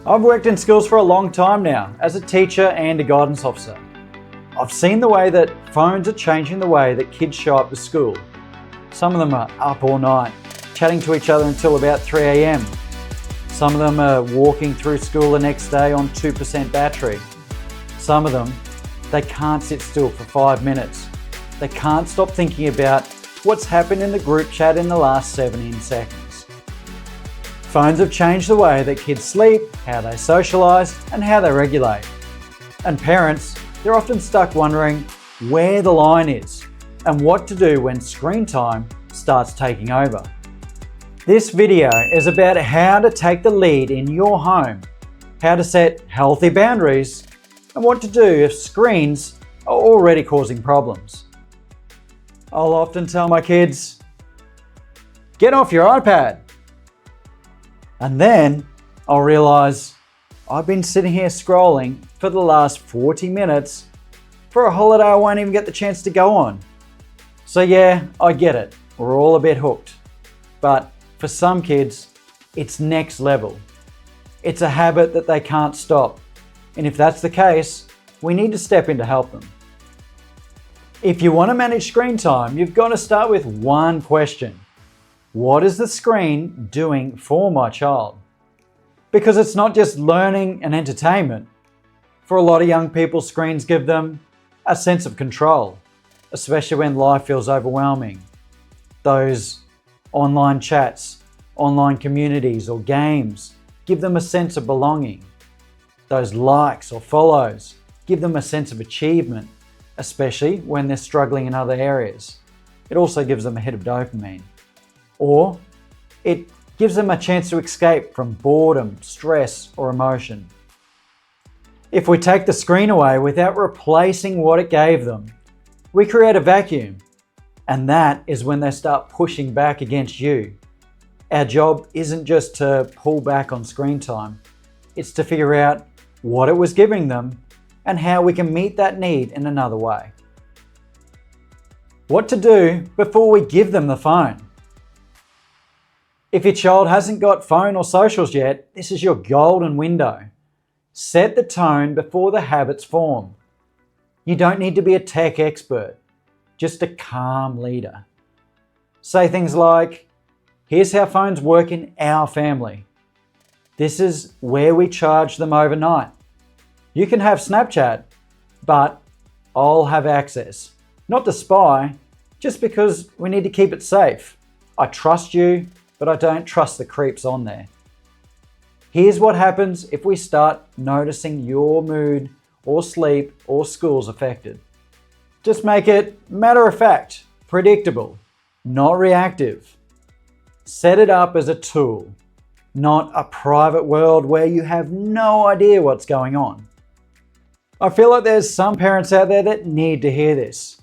I've worked in schools for a long time now as a teacher and a guidance officer. I've seen the way that phones are changing the way that kids show up to school. Some of them are up all night, chatting to each other until about 3 a.m. Some of them are walking through school the next day on 2% battery. Some of them, they can't sit still for 5 minutes. They can't stop thinking about what's happened in the group chat in the last 17 seconds. Phones have changed the way that kids sleep, how they socialise, and how they regulate. And parents, they're often stuck wondering where the line is and what to do when screen time starts taking over. This video is about how to take the lead in your home, how to set healthy boundaries, and what to do if screens are already causing problems. I'll often tell my kids, get off your iPad. And then I'll realise I've been sitting here scrolling for the last 40 minutes for a holiday I won't even get the chance to go on. So yeah, I get it. We're all a bit hooked. But for some kids, it's next level. It's a habit that they can't stop. And if that's the case, we need to step in to help them. If you want to manage screen time, you've got to start with one question. What is the screen doing for my child? Because it's not just learning and entertainment. For a lot of young people, screens give them a sense of control, especially when life feels overwhelming. Those online chats, online communities or games give them a sense of belonging. Those likes or follows give them a sense of achievement, especially when they're struggling in other areas. It also gives them a hit of dopamine. Or it gives them a chance to escape from boredom, stress, or emotion. If we take the screen away without replacing what it gave them, we create a vacuum. And that is when they start pushing back against you. Our job isn't just to pull back on screen time. It's to figure out what it was giving them and how we can meet that need in another way. What to do before we give them the phone. If your child hasn't got phone or socials yet, this is your golden window. Set the tone before the habits form. You don't need to be a tech expert, just a calm leader. Say things like, here's how phones work in our family. This is where we charge them overnight. You can have Snapchat, but I'll have access. Not to spy, just because we need to keep it safe. I trust you, but I don't trust the creeps on there. Here's what happens if we start noticing your mood or sleep or school's affected. Just make it matter of fact, predictable, not reactive. Set it up as a tool, not a private world where you have no idea what's going on. I feel like there's some parents out there that need to hear this.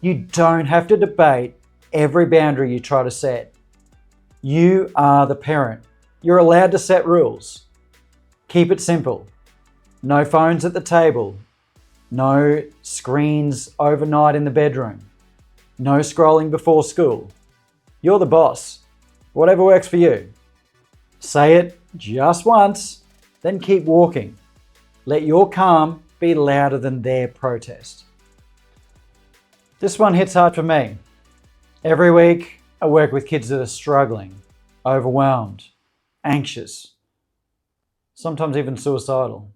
You don't have to debate every boundary you try to set. You are the parent. You're allowed to set rules. Keep it simple. No phones at the table. No screens overnight in the bedroom. No scrolling before school. You're the boss. Whatever works for you. Say it just once, then keep walking. Let your calm be louder than their protest. This one hits hard for me. Every week, I work with kids that are struggling, overwhelmed, anxious, sometimes even suicidal.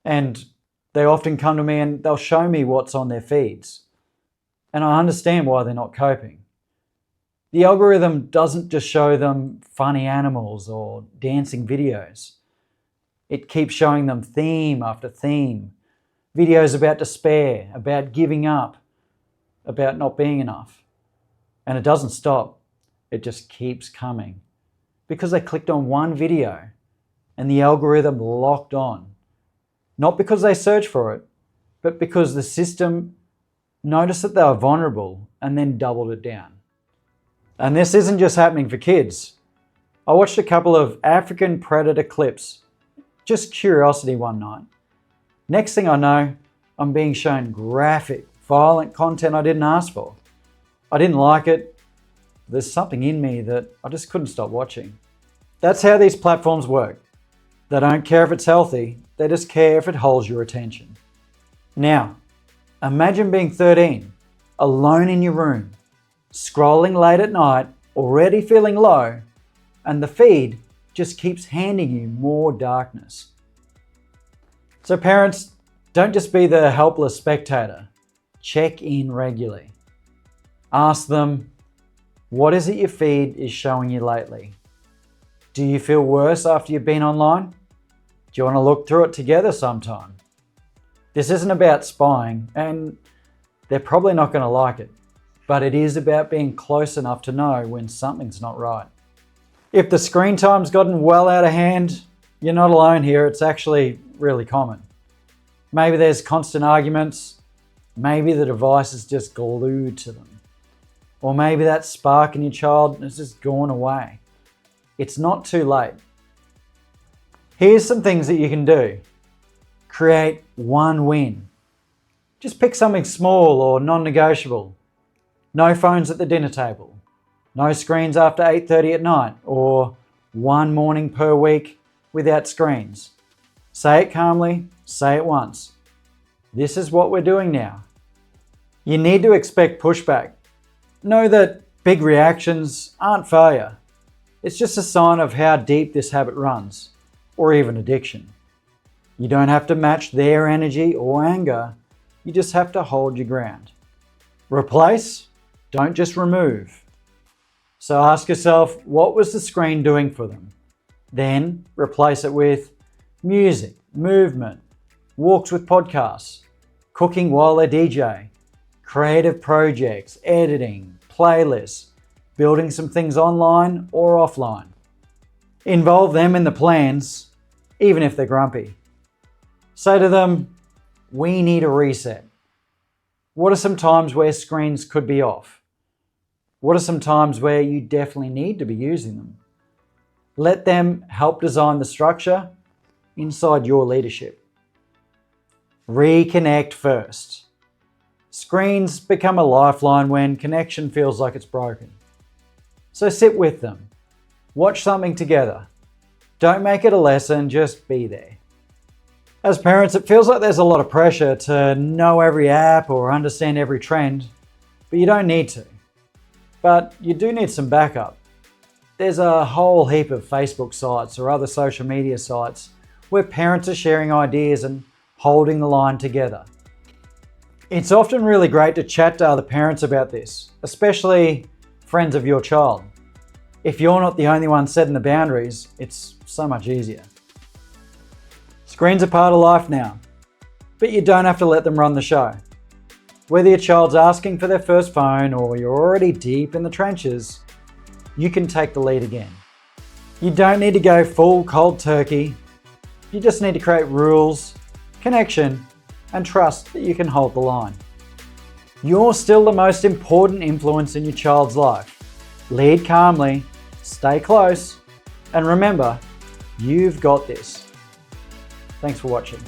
And they often come to me and they'll show me what's on their feeds. And I understand why they're not coping. The algorithm doesn't just show them funny animals or dancing videos. It keeps showing them theme after theme, videos about despair, about giving up, about not being enough. And it doesn't stop. It just keeps coming. Because they clicked on one video and the algorithm locked on. Not because they searched for it, but because the system noticed that they were vulnerable and then doubled it down. And this isn't just happening for kids. I watched a couple of African predator clips, just curiosity one night. Next thing I know, I'm being shown graphic, violent content I didn't ask for. I didn't like it. There's something in me that I just couldn't stop watching. That's how these platforms work. They don't care if it's healthy, they just care if it holds your attention. Now, imagine being 13, alone in your room, scrolling late at night, already feeling low, and the feed just keeps handing you more darkness. So parents, don't just be the helpless spectator. Check in regularly. Ask them, what is it your feed is showing you lately? Do you feel worse after you've been online? Do you want to look through it together sometime? This isn't about spying, and they're probably not going to like it, but it is about being close enough to know when something's not right. If the screen time's gotten well out of hand, you're not alone here. It's actually really common. Maybe there's constant arguments. Maybe the device is just glued to them. Or maybe that spark in your child has just gone away. It's not too late. Here's some things that you can do. Create one win. Just pick something small or non-negotiable. No phones at the dinner table. No screens after 8:30 at night, or one morning per week without screens. Say it calmly, say it once. This is what we're doing now. You need to expect pushback. Know that big reactions aren't failure. It's just a sign of how deep this habit runs, or even addiction. You don't have to match their energy or anger, you just have to hold your ground. Replace, don't just remove. So ask yourself, what was the screen doing for them? Then replace it with music, movement, walks with podcasts, cooking while they DJ, creative projects, editing, playlists, building some things online or offline. Involve them in the plans, even if they're grumpy. Say to them, we need a reset. What are some times where screens could be off? What are some times where you definitely need to be using them? Let them help design the structure inside your leadership. Reconnect first. Screens become a lifeline when connection feels like it's broken. So sit with them. Watch something together. Don't make it a lesson, just be there. As parents, it feels like there's a lot of pressure to know every app or understand every trend, but you don't need to. But you do need some backup. There's a whole heap of Facebook sites or other social media sites where parents are sharing ideas and holding the line together. It's often really great to chat to other parents about this, especially friends of your child. If you're not the only one setting the boundaries, it's so much easier. Screens are part of life now, but you don't have to let them run the show. Whether your child's asking for their first phone or you're already deep in the trenches, you can take the lead again. You don't need to go full cold turkey. You just need to create rules, connection, and trust that you can hold the line. You're still the most important influence in your child's life. Lead calmly, stay close, and remember, you've got this. Thanks for watching.